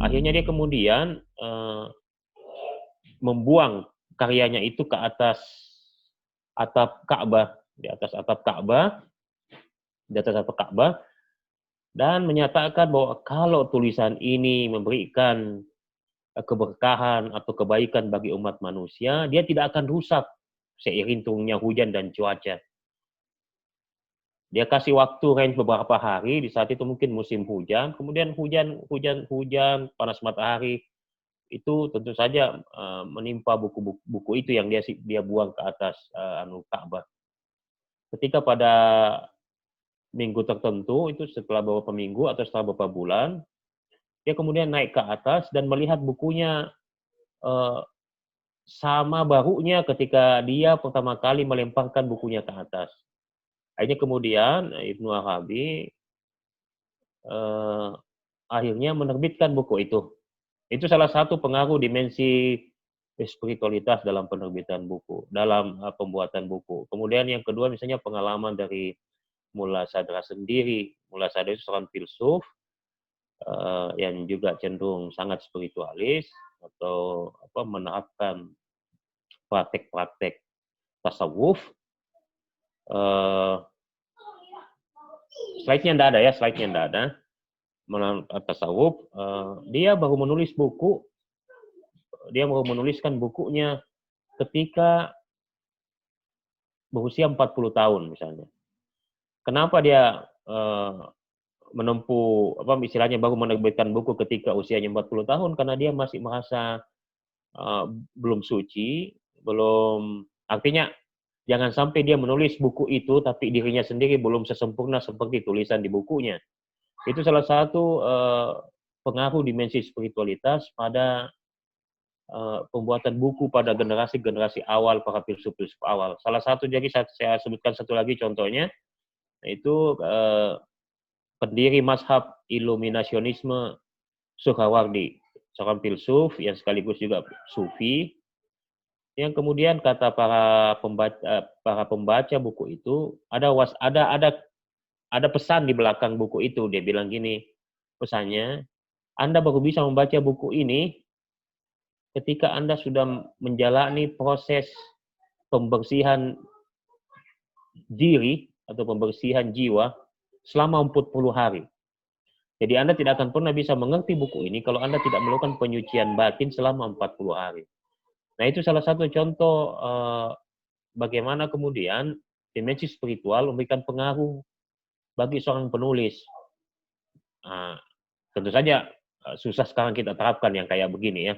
Akhirnya dia kemudian membuang karyanya itu ke atas atap Ka'bah, di atas atap Ka'bah, dan menyatakan bahwa kalau tulisan ini memberikan keberkahan atau kebaikan bagi umat manusia, dia tidak akan rusak seiring turunnya hujan dan cuaca. Dia kasih waktu range beberapa hari, di saat itu mungkin musim hujan, kemudian hujan, panas matahari, itu tentu saja menimpa buku itu yang dia buang ke atas Ka'bah. Ketika pada minggu tertentu, itu setelah beberapa minggu atau setelah beberapa bulan, dia kemudian naik ke atas dan melihat bukunya sama barunya ketika dia pertama kali melemparkan bukunya ke atas. Akhirnya kemudian Ibnu Arabi akhirnya menerbitkan buku itu. Itu salah satu pengaruh dimensi spiritualitas dalam penerbitan buku, dalam pembuatan buku. Kemudian yang kedua misalnya pengalaman dari Mulla Sadra sendiri. Mulla Sadra itu seorang filsuf yang juga cenderung sangat spiritualis atau menerapkan praktek-praktek tasawuf. Slide-nya tidak ada. Tasawuf, dia baru menulis buku, dia baru menuliskan bukunya ketika berusia 40 tahun misalnya. Kenapa dia menempuh, istilahnya baru menerbitkan buku ketika usianya 40 tahun? Karena dia masih merasa belum suci, artinya jangan sampai dia menulis buku itu tapi dirinya sendiri belum sesempurna seperti tulisan di bukunya. Itu salah satu pengaruh dimensi spiritualitas pada pembuatan buku pada generasi-generasi awal, para filsuf-filsuf awal. Salah satu, jadi saya sebutkan satu lagi contohnya, itu pendiri mazhab Iluminasionisme Suhrawardi, seorang filsuf yang sekaligus juga sufi, yang kemudian kata para pembaca buku itu, ada pesan di belakang buku itu. Dia bilang gini, pesannya, Anda baru bisa membaca buku ini ketika Anda sudah menjalani proses pembersihan diri atau pembersihan jiwa selama 40 hari. Jadi Anda tidak akan pernah bisa mengerti buku ini kalau Anda tidak melakukan penyucian batin selama 40 hari. Nah, itu salah satu contoh bagaimana kemudian dimensi spiritual memberikan pengaruh bagi seorang penulis. Tentu saja susah sekarang kita terapkan yang kayak begini ya.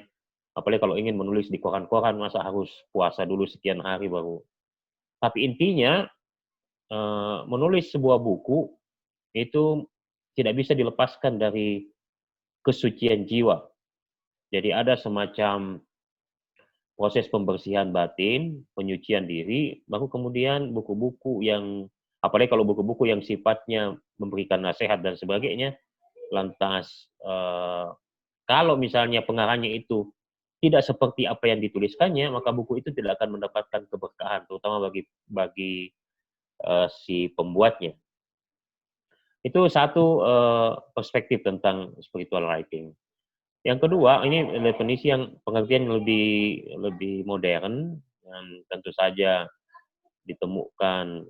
Apalagi kalau ingin menulis di koran-koran, masa harus puasa dulu sekian hari baru. Tapi intinya, menulis sebuah buku itu tidak bisa dilepaskan dari kesucian jiwa. Jadi ada semacam proses pembersihan batin, penyucian diri, baru kemudian buku-buku yang, apalagi kalau buku-buku yang sifatnya memberikan nasihat dan sebagainya, lantas kalau misalnya pengarangnya itu tidak seperti apa yang dituliskannya, maka buku itu tidak akan mendapatkan keberkahan, terutama bagi si pembuatnya. Itu satu perspektif tentang spiritual writing. Yang kedua, ini definisi yang pengertian lebih modern dan tentu saja ditemukan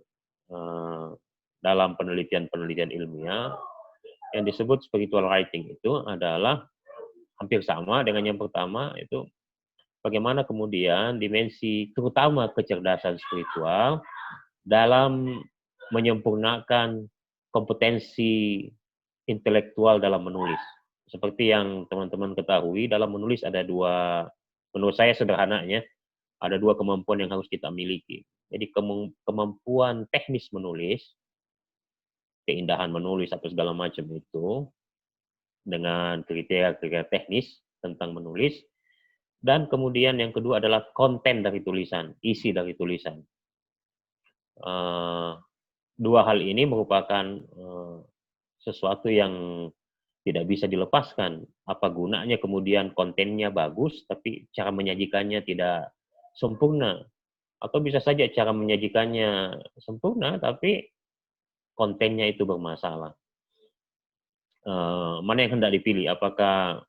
dalam penelitian ilmiah. Yang disebut spiritual writing itu adalah hampir sama dengan yang pertama, itu bagaimana kemudian dimensi terutama kecerdasan spiritual dalam menyempurnakan kompetensi intelektual dalam menulis. Seperti yang teman-teman ketahui, dalam menulis ada dua, menurut saya sederhananya, ada dua kemampuan yang harus kita miliki. Jadi kemampuan teknis menulis, keindahan menulis atau segala macam itu, dengan kriteria teknis tentang menulis, dan kemudian yang kedua adalah konten dari tulisan, isi dari tulisan. Dua hal ini merupakan sesuatu yang tidak bisa dilepaskan. Apa gunanya kemudian kontennya bagus, tapi cara menyajikannya tidak sempurna. Atau bisa saja cara menyajikannya sempurna, tapi kontennya itu bermasalah. Mana yang hendak dipilih? Apakah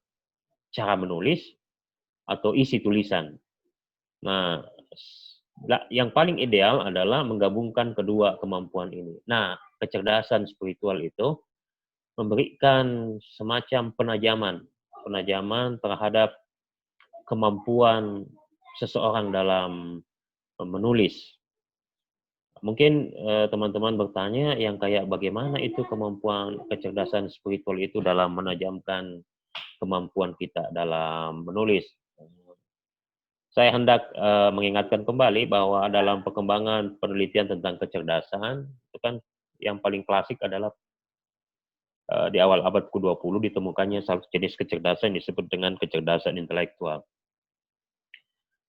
cara menulis atau isi tulisan. Nah, yang paling ideal adalah menggabungkan kedua kemampuan ini. Nah, kecerdasan spiritual itu memberikan semacam penajaman terhadap kemampuan seseorang dalam menulis. Mungkin teman-teman bertanya yang kayak bagaimana itu kemampuan kecerdasan spiritual itu dalam menajamkan kemampuan kita dalam menulis. Saya hendak mengingatkan kembali bahwa dalam perkembangan penelitian tentang kecerdasan, itu kan yang paling klasik adalah di awal abad ke-20 ditemukannya satu jenis kecerdasan disebut dengan kecerdasan intelektual.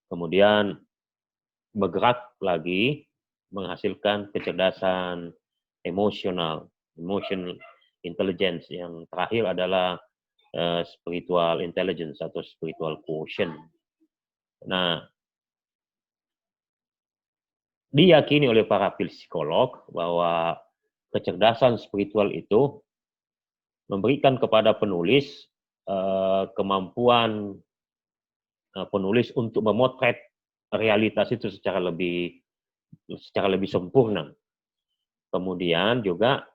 Kemudian bergerak lagi menghasilkan kecerdasan emosional, emotional intelligence. Yang terakhir adalah spiritual intelligence atau spiritual quotient. Nah, diyakini oleh para psikolog bahwa kecerdasan spiritual itu memberikan kepada penulis kemampuan penulis untuk memotret realitas itu secara lebih sempurna. Kemudian juga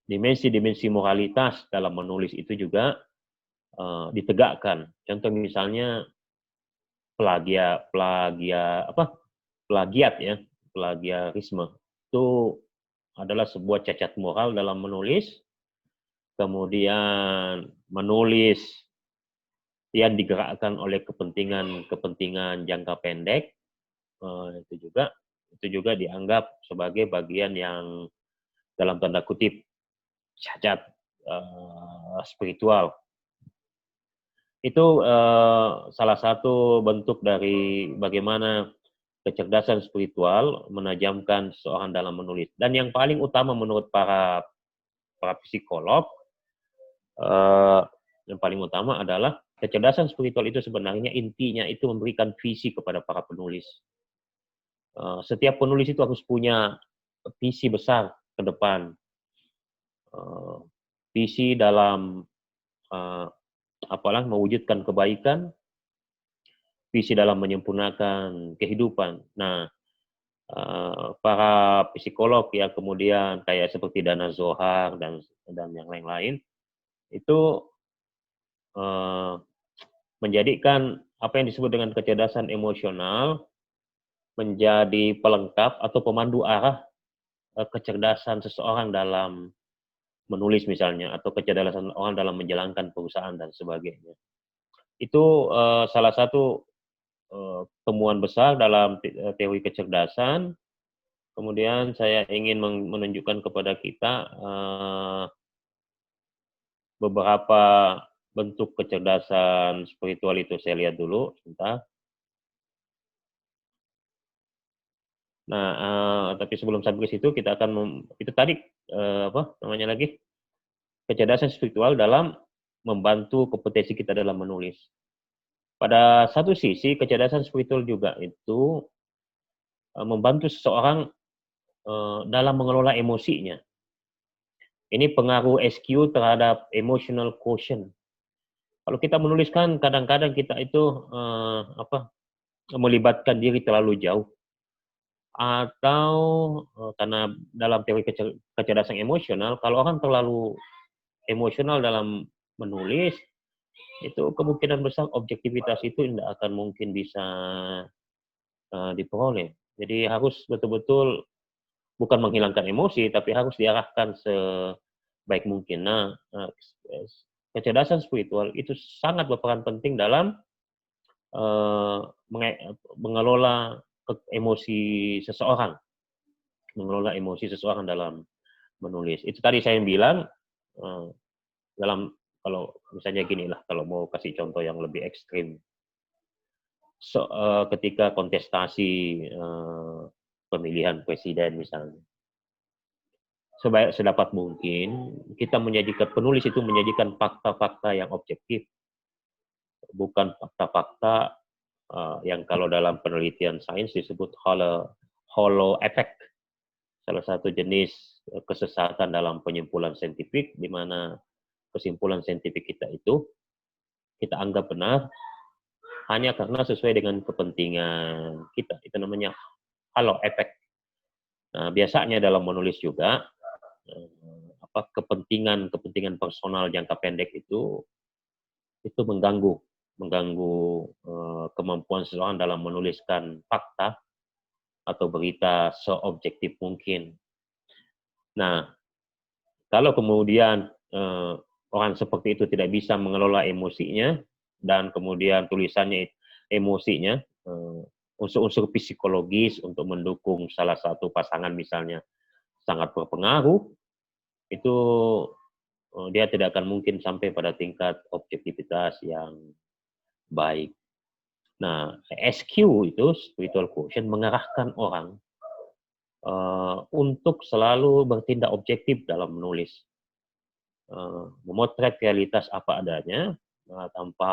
dimensi-dimensi moralitas dalam menulis itu juga ditegakkan. Contoh misalnya plagiarisme itu adalah sebuah cacat moral dalam menulis. Kemudian menulis yang digerakkan oleh kepentingan jangka pendek itu juga dianggap sebagai bagian yang dalam tanda kutip cacat spiritual. Itu salah satu bentuk dari bagaimana kecerdasan spiritual menajamkan seseorang dalam menulis. Dan yang paling utama menurut para psikolog, yang paling utama adalah kecerdasan spiritual itu sebenarnya intinya itu memberikan visi kepada para penulis. Setiap penulis itu harus punya visi besar ke depan. Visi dalam mewujudkan kebaikan, visi dalam menyempurnakan kehidupan. Nah, para psikolog ya kemudian kayak seperti Dana Zohar dan yang lain-lain itu menjadikan apa yang disebut dengan kecerdasan emosional menjadi pelengkap atau pemandu arah kecerdasan seseorang dalam menulis misalnya, atau kecerdasan orang dalam menjalankan perusahaan dan sebagainya. Itu salah satu temuan besar dalam teori kecerdasan. Kemudian saya ingin menunjukkan kepada kita beberapa bentuk kecerdasan spiritual itu. Saya lihat dulu sebentar. Nah, tapi sebelum sampai ke situ kita akan itu tadi kecerdasan spiritual dalam membantu kompetensi kita dalam menulis. Pada satu sisi kecerdasan spiritual juga itu membantu seseorang dalam mengelola emosinya. Ini pengaruh SQ terhadap emotional quotient. Kalau kita menuliskan kadang-kadang kita itu melibatkan diri terlalu jauh. Atau karena dalam teori kecerdasan emosional, kalau orang terlalu emosional dalam menulis, itu kemungkinan besar objektivitas itu tidak akan mungkin bisa diperoleh. Jadi harus betul-betul bukan menghilangkan emosi, tapi harus diarahkan sebaik mungkin. Nah, kecerdasan spiritual itu sangat berperan penting dalam mengelola emosi seseorang, dalam menulis. Itu tadi saya bilang dalam kalau misalnya gini lah, kalau mau kasih contoh yang lebih ekstrim, ketika kontestasi pemilihan presiden misalnya, sedapat mungkin kita penulis itu menyajikan fakta-fakta yang objektif, bukan fakta-fakta yang kalau dalam penelitian sains disebut hollow effect, salah satu jenis kesesatan dalam penyimpulan saintifik di mana kesimpulan saintifik kita itu kita anggap benar hanya karena sesuai dengan kepentingan kita. Itu namanya halo efek. Nah, biasanya dalam menulis juga kepentingan personal jangka pendek itu mengganggu kemampuan seseorang dalam menuliskan fakta atau berita seobjektif mungkin. Nah, kalau kemudian orang seperti itu tidak bisa mengelola emosinya dan kemudian tulisannya emosinya unsur-unsur psikologis untuk mendukung salah satu pasangan misalnya sangat berpengaruh, itu dia tidak akan mungkin sampai pada tingkat objektivitas yang baik. Nah, SQ itu spiritual quotient mengarahkan orang untuk selalu bertindak objektif dalam menulis, memotret realitas apa adanya tanpa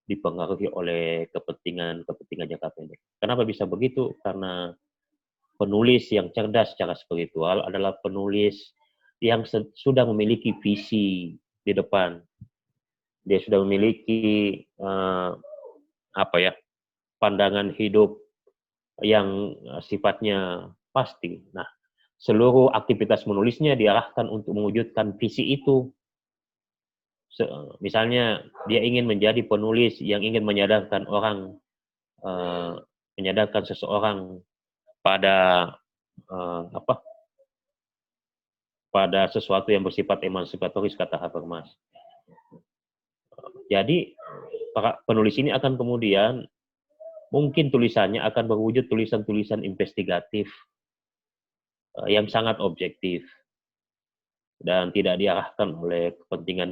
dipengaruhi oleh kepentingan jangka pendek. Kenapa bisa begitu? Karena penulis yang cerdas secara spiritual adalah penulis yang sudah memiliki visi di depan. Dia sudah memiliki pandangan hidup yang sifatnya pasti. Nah, seluruh aktivitas menulisnya diarahkan untuk mewujudkan visi itu. Misalnya dia ingin menjadi penulis yang ingin menyadarkan orang, menyadarkan seseorang pada pada sesuatu yang bersifat emansipatoris, kata Habermas. Jadi para penulis ini akan kemudian mungkin tulisannya akan berwujud tulisan-tulisan investigatif yang sangat objektif dan tidak diarahkan oleh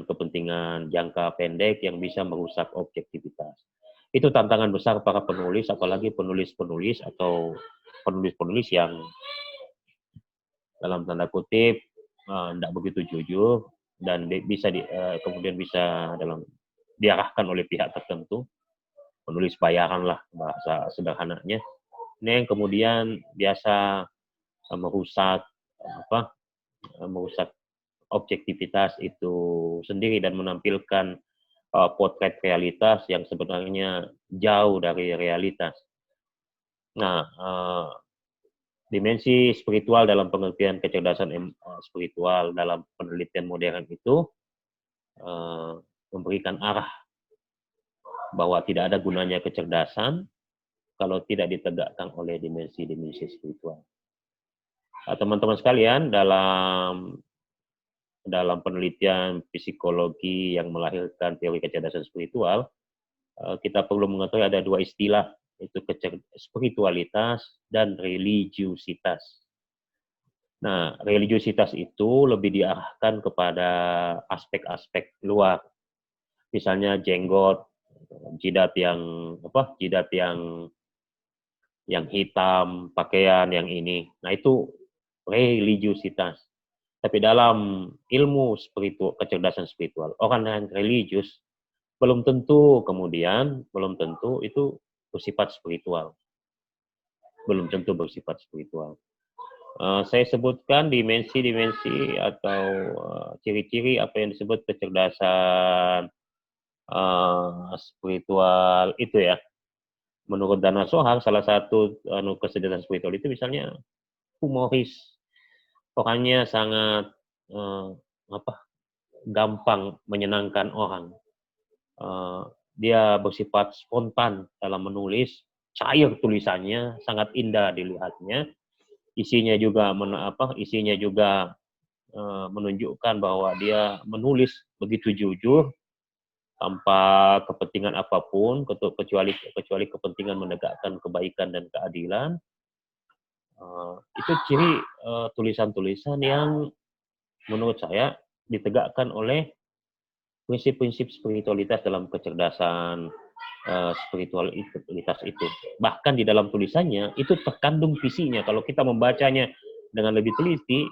kepentingan jangka pendek yang bisa merusak objektivitas. Itu tantangan besar para penulis, apalagi penulis-penulis atau penulis-penulis yang dalam tanda kutip tidak begitu jujur dan kemudian bisa diarahkan oleh pihak tertentu, penulis bayaran lah bahasa sederhananya. Ini yang kemudian biasa merusak objektivitas itu sendiri dan menampilkan potret realitas yang sebenarnya jauh dari realitas. Nah, dimensi spiritual dalam pengertian kecerdasan spiritual dalam penelitian modern itu memberikan arah bahwa tidak ada gunanya kecerdasan kalau tidak ditegakkan oleh dimensi-dimensi spiritual. Teman-teman sekalian, dalam penelitian psikologi yang melahirkan teori kecerdasan spiritual, kita perlu mengetahui ada dua istilah, yaitu spiritualitas dan religiusitas. Nah, religiusitas itu lebih diarahkan kepada aspek-aspek luar, misalnya jenggot, jidat yang hitam, pakaian yang ini. Nah, itu religiusitas. Tapi dalam ilmu kecerdasan spiritual, orang yang religius belum tentu itu bersifat spiritual. Belum tentu bersifat spiritual. Saya sebutkan dimensi-dimensi atau ciri-ciri apa yang disebut kecerdasan spiritual itu ya. Menurut Dana Sohar, salah satu kecerdasan spiritual itu misalnya humoris. Orangnya sangat gampang menyenangkan orang. Dia bersifat spontan dalam menulis, cair tulisannya, sangat indah dilihatnya. Isinya juga menunjukkan bahwa dia menulis begitu jujur tanpa kepentingan apapun kecuali kepentingan menegakkan kebaikan dan keadilan. Itu ciri tulisan-tulisan yang menurut saya ditegakkan oleh prinsip-prinsip spiritualitas dalam kecerdasan spiritualitas itu. Bahkan di dalam tulisannya itu terkandung visinya. Kalau kita membacanya dengan lebih teliti,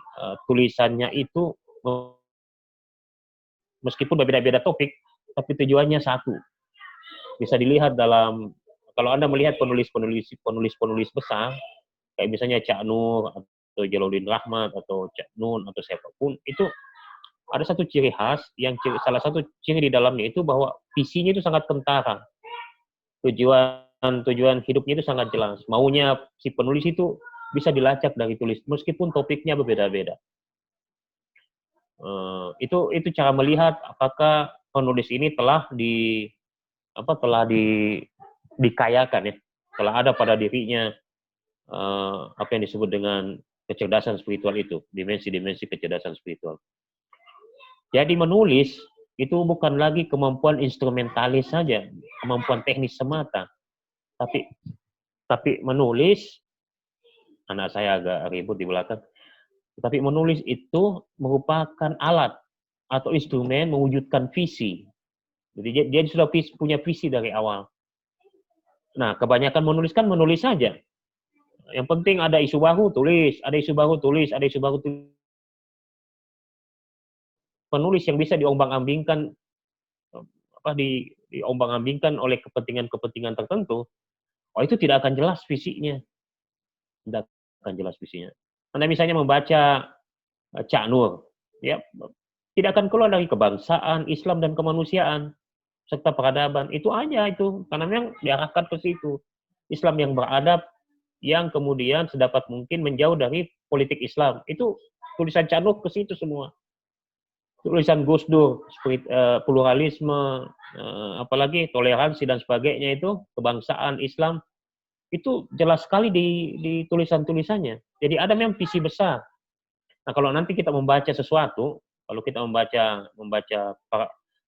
tulisannya itu meskipun berbeda-beda topik, tapi tujuannya satu. Bisa dilihat kalau Anda melihat penulis besar, kayak misalnya Cak Nur atau Jalaluddin Rahmat atau Cak Nun atau siapapun, itu ada satu ciri khas salah satu ciri di dalamnya itu bahwa visinya itu sangat kentara. Tujuan hidupnya itu sangat jelas. Maunya si penulis itu bisa dilacak dari tulis meskipun topiknya berbeda-beda. Itu cara melihat apakah penulis ini telah dikayakan ya, telah ada pada dirinya apa yang disebut dengan kecerdasan spiritual itu, dimensi-dimensi kecerdasan spiritual. Jadi menulis itu bukan lagi kemampuan instrumentalis saja, kemampuan teknis semata, tapi menulis, anak saya agak ribut di belakang, tapi menulis itu merupakan alat atau instrumen mewujudkan visi. Jadi dia sudah punya visi dari awal. Nah, kebanyakan menulis saja. Yang penting ada isu baru, tulis, ada isu baru, tulis, ada isu baru, tulis. Penulis yang bisa diombang-ambingkan diombang-ambingkan oleh kepentingan-kepentingan tertentu, itu tidak akan jelas visinya. Tidak akan jelas visinya. Anda misalnya membaca Cak Nur, ya, tidak akan keluar dari kebangsaan, Islam dan kemanusiaan serta peradaban. Itu aja itu, karena memang diarahkan ke situ. Islam yang beradab, yang kemudian sedapat mungkin menjauh dari politik Islam. Itu tulisan Cak Nur ke situ semua. Tulisan Gus Dur, pluralisme, apalagi toleransi dan sebagainya itu, kebangsaan Islam, itu jelas sekali di tulisan-tulisannya. Jadi ada memang visi besar. Nah, kalau nanti kita membaca sesuatu, kalau kita membaca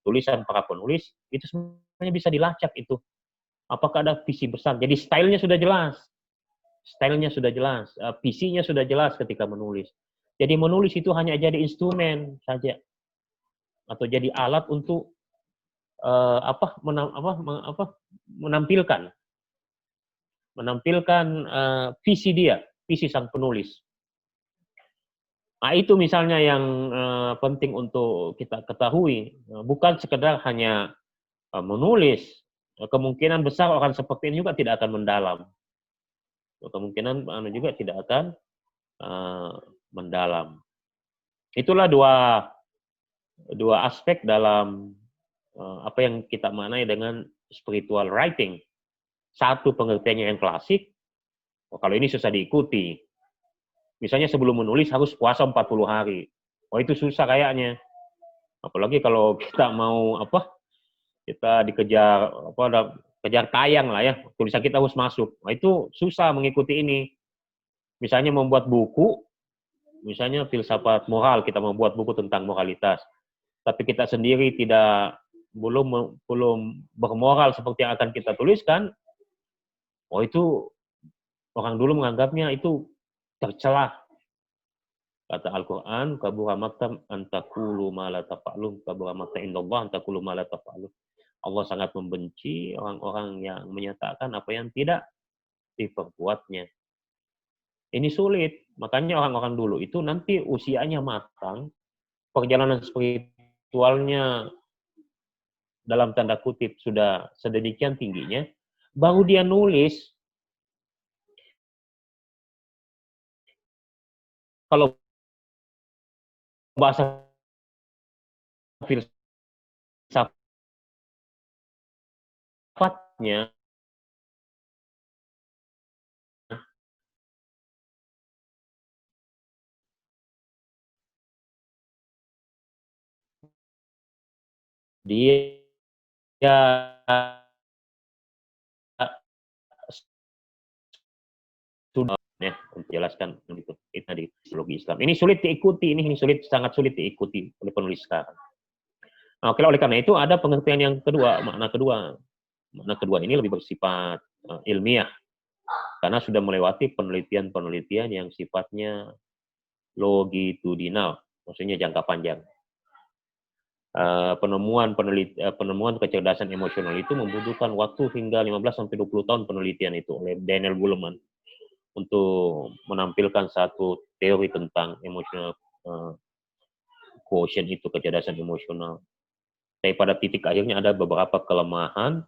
tulisan para penulis, itu sebenarnya bisa dilacak itu. Apakah ada visi besar? Jadi stylenya sudah jelas. Visinya sudah jelas ketika menulis. Jadi menulis itu hanya jadi instrumen saja. Atau jadi alat untuk menampilkan visi dia, visi sang penulis. Nah, itu misalnya yang penting untuk kita ketahui, bukan sekedar hanya menulis. Kemungkinan besar orang seperti ini juga tidak akan mendalam. Kemungkinan juga tidak akan mendalam. Itulah dua aspek dalam apa yang kita maknai dengan spiritual writing. Satu, pengertiannya yang klasik. Kalau ini susah diikuti. Misalnya sebelum menulis harus puasa 40 hari. Itu susah kayaknya. Apalagi kalau kita mau kita dikejar kejar tayang lah ya. Tulisan kita harus masuk. Itu susah mengikuti ini. Misalnya membuat buku, misalnya filsafat moral, kita membuat buku tentang moralitas. Tapi kita sendiri belum bermoral seperti yang akan kita tuliskan, itu orang dulu menganggapnya itu tercela. Kata Al-Quran, kabura maqtam an taqulu ma la taf'alun, kabura maqtam indallah an taqulu ma la taf'alun. Allah sangat membenci orang-orang yang menyatakan apa yang tidak diperbuatnya. Ini sulit, makanya orang-orang dulu itu nanti usianya matang, perjalanan spiritualnya dalam tanda kutip sudah sedemikian tingginya, baru dia nulis. Kalau bahasa filsafatnya, dia sudah menjelaskan itu tadi psikologi Islam. Ini sulit diikuti, sangat sulit diikuti oleh penulis sekarang. Oke, oleh karena itu ada pengertian yang kedua, makna kedua. Makna kedua ini lebih bersifat ilmiah karena sudah melewati penelitian-penelitian yang sifatnya longitudinal, maksudnya jangka panjang. Penemuan kecerdasan emosional itu membutuhkan waktu hingga 15-20 tahun penelitian itu oleh Daniel Goleman untuk menampilkan satu teori tentang emosional quotient itu, kecerdasan emosional. Tapi pada titik akhirnya ada beberapa kelemahan,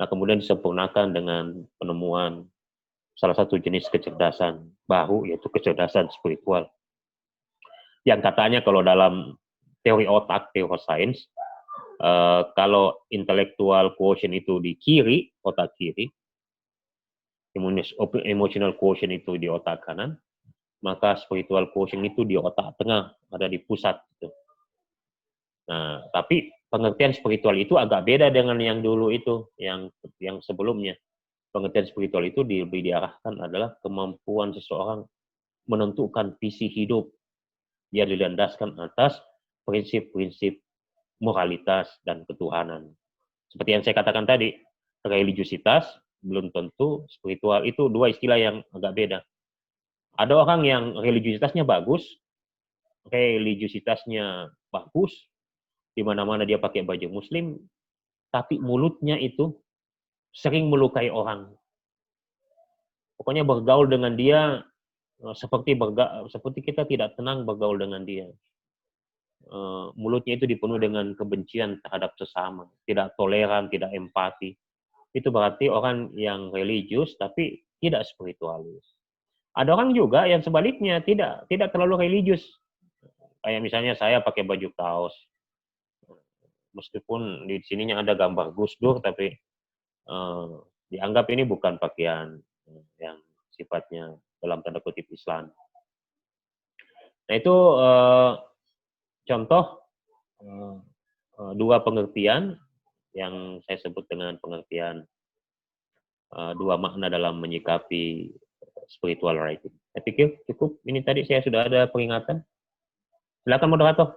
nah kemudian disempurnakan dengan penemuan salah satu jenis kecerdasan baru, yaitu kecerdasan spiritual. Yang katanya kalau dalam teori otak, teori sains. Kalau intellectual quotient itu di kiri, otak kiri, emotional quotient itu di otak kanan, maka spiritual quotient itu di otak tengah, ada di pusat. Gitu. Nah, tapi pengertian spiritual itu agak beda dengan yang dulu itu, yang sebelumnya. Pengertian spiritual itu lebih diarahkan adalah kemampuan seseorang menentukan visi hidup. Dia dilandaskan atas prinsip-prinsip moralitas dan ketuhanan. Seperti yang saya katakan tadi, religiusitas belum tentu spiritual, itu dua istilah yang agak beda. Ada orang yang religiusitasnya bagus, di mana-mana dia pakai baju muslim, tapi mulutnya itu sering melukai orang. Pokoknya bergaul dengan dia seperti kita tidak tenang bergaul dengan dia. Mulutnya itu dipenuhi dengan kebencian terhadap sesama, tidak toleran, tidak empati. Itu berarti orang yang religius tapi tidak spiritualis. Ada orang juga yang sebaliknya tidak terlalu religius. Kayak misalnya saya pakai baju kaos, meskipun di sininya ada gambar Gus Dur, tapi dianggap ini bukan pakaian yang sifatnya dalam tanda kutip Islam. Nah itu contoh dua pengertian yang saya sebut dengan pengertian dua makna dalam menyikapi spiritual writing. Saya pikir cukup, ini tadi saya sudah ada peringatan. Silakan moderator.